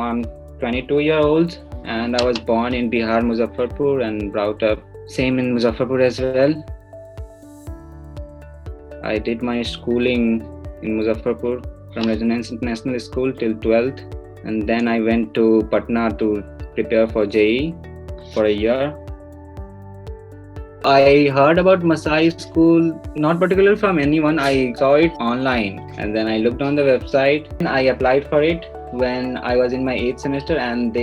I'm 22-year-old and I was born in Bihar, Muzaffarpur, and brought up same in Muzaffarpur as well. I did my schooling in Muzaffarpur from Resonance International School till 12th, and then I went to Patna to prepare for JEE for a year. I heard about Masai School, not particularly from anyone. I saw it online and then I looked on the website and I applied for it when I was in my 8th semester, and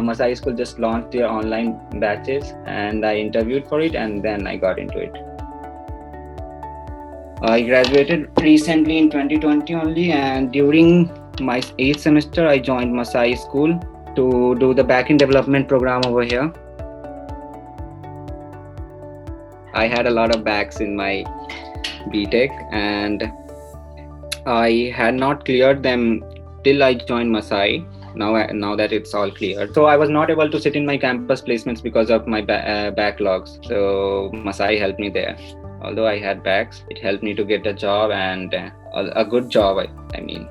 Masai School just launched their online batches and I interviewed for it and then I got into it. I graduated recently in 2020 only, and during my 8th semester I joined Masai School to do the Backend Development program over here. I had a lot of backs in my B.tech and I had not cleared them till I joined Masai. Now that it's all cleared. So I was not able to sit in my campus placements because of my backlogs. So Masai helped me there. Although I had backs, it helped me to get a job, and a good job, I mean.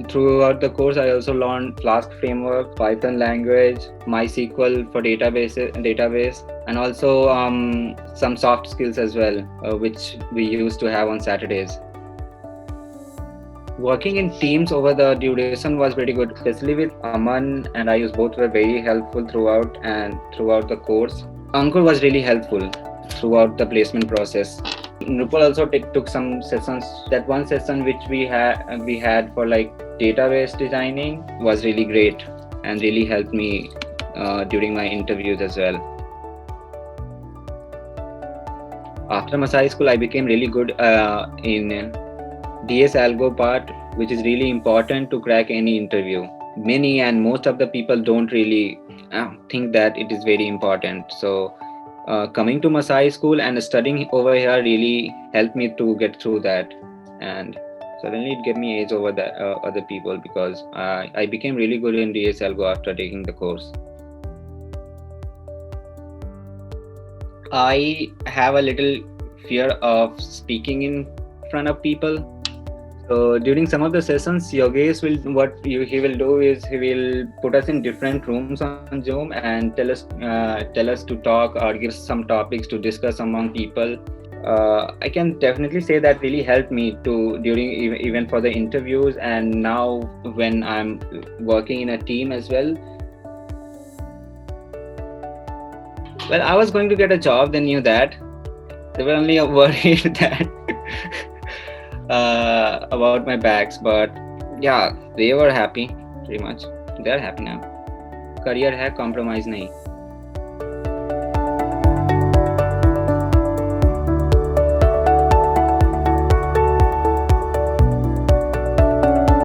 Throughout the course, I also learned Flask framework, Python language, MySQL for database, and also some soft skills as well, which we used to have on Saturdays. Working in teams over the duration was pretty good, especially with Aman and Ayush. Both were very helpful throughout the course. Ankur was really helpful throughout the placement process. Nupal also took some sessions. That one session which we had for like database designing was really great and really helped me during my interviews as well. After Masai School, I became really good in DS Algo part, which is really important to crack any interview. Many and most of the people don't really think that it is very important. So coming to Masai School and studying over here really helped me to get through that, and suddenly it gave me edge over the other people because I became really good in DS Algo after taking the course. I have a little fear of speaking in front of people. So during some of the sessions, Yogesh he will do is he will put us in different rooms on Zoom and tell us to talk or give some topics to discuss among people. I can definitely say that really helped me during even for the interviews, and now when I'm working in a team as well. Well, I was going to get a job, they knew that. They were only worried that about my backs, but yeah, they were happy pretty much. They're happy now. Career hai, compromise nahi.